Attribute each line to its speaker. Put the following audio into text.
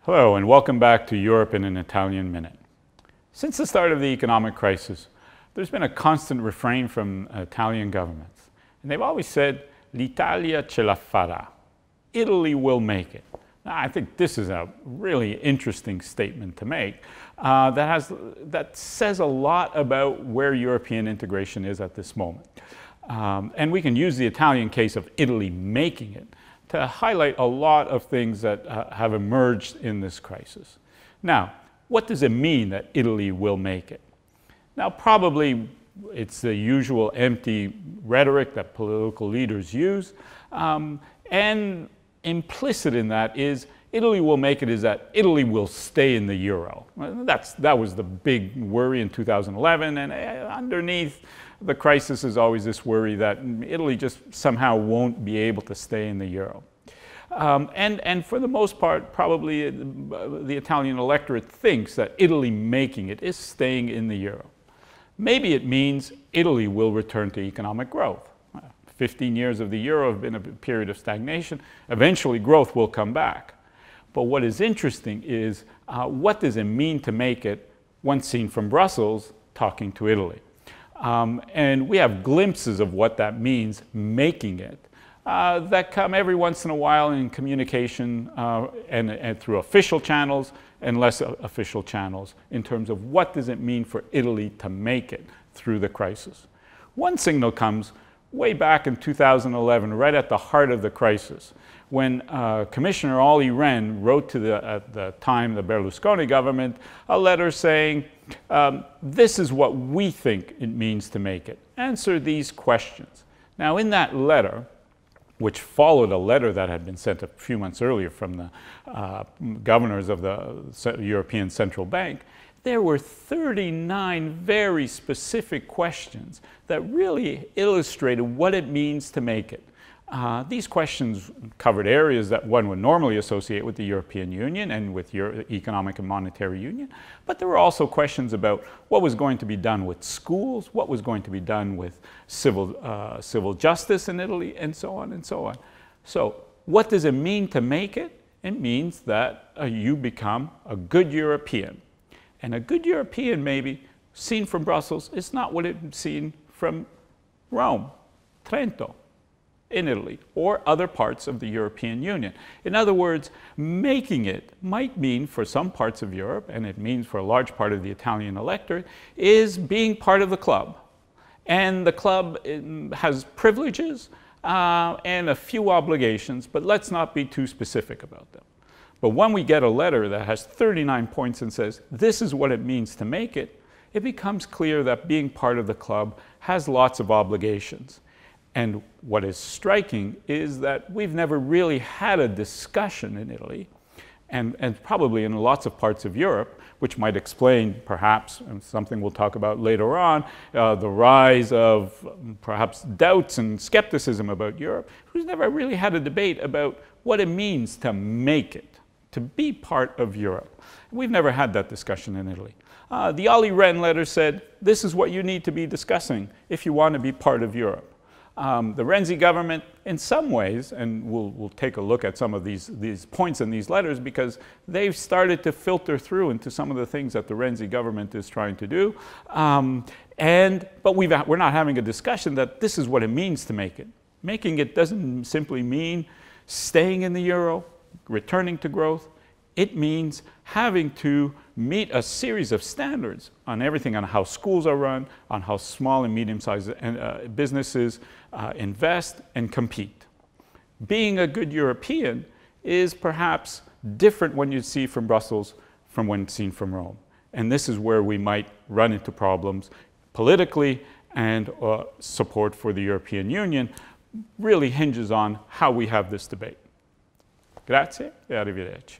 Speaker 1: Hello, and welcome back to Europe in an Italian Minute. Since the start of the economic crisis, there's been a constant refrain from Italian governments. And they've always said, "L'Italia ce la farà." Italy will make it. Now, I think this is a really interesting statement to make that says a lot about where European integration is at this moment. And we can use the Italian case of Italy making it to highlight a lot of things that have emerged in this crisis. Now, what does it mean that Italy will make it? Now, probably it's the usual empty rhetoric that political leaders use, and implicit in that is Italy will make it is that Italy will stay in the euro. That was the big worry in 2011, and underneath the crisis is always this worry that Italy just somehow won't be able to stay in the euro. And for the most part, probably the Italian electorate thinks that Italy making it is staying in the euro. Maybe it means Italy will return to economic growth. 15 years of the euro have been a period of stagnation. Eventually, growth will come back. But what is interesting is what does it mean to make it once seen from Brussels talking to Italy? And we have glimpses of what that means, making it, that come every once in a while in communication and through official channels and less official channels in terms of what does it mean for Italy to make it through the crisis. One signal comes way back in 2011, right at the heart of the crisis, when Commissioner Olli Rehn wrote to at the time, the Berlusconi government, a letter saying, this is what we think it means to make it. Answer these questions. Now, in that letter, which followed a letter that had been sent a few months earlier from the governors of the European Central Bank, there were 39 very specific questions that really illustrated what it means to make it. These questions covered areas that one would normally associate with the European Union and with economic and monetary union, but there were also questions about what was going to be done with schools, what was going to be done with civil justice in Italy, and so on and so on. So what does it mean to make it? It means that you become a good European. And a good European, maybe, seen from Brussels, is not what it's seen from Rome, Trento, in Italy, or other parts of the European Union. In other words, making it might mean for some parts of Europe, and it means for a large part of the Italian electorate, is being part of the club. And the club has privileges and a few obligations, but let's not be too specific about them. But when we get a letter that has 39 points and says, this is what it means to make it, it becomes clear that being part of the club has lots of obligations. And what is striking is that we've never really had a discussion in Italy, and probably in lots of parts of Europe, which might explain perhaps, and something we'll talk about later on, the rise of perhaps doubts and skepticism about Europe. We've never really had a debate about what it means to make it, to be part of Europe. We've never had that discussion in Italy. The Olli Rehn letter said, this is what you need to be discussing if you want to be part of Europe. The Renzi government, in some ways, and we'll take a look at some of these points in these letters because they've started to filter through into some of the things that the Renzi government is trying to do. But we're not having a discussion that this is what it means to make it. Making it doesn't simply mean staying in the euro, returning to growth. It means having to meet a series of standards on everything, on how schools are run, on how small and medium-sized businesses invest and compete. Being a good European is perhaps different when you see from Brussels from when seen from Rome. And this is where we might run into problems politically, and support for the European Union really hinges on how we have this debate. Grazie e arrivederci.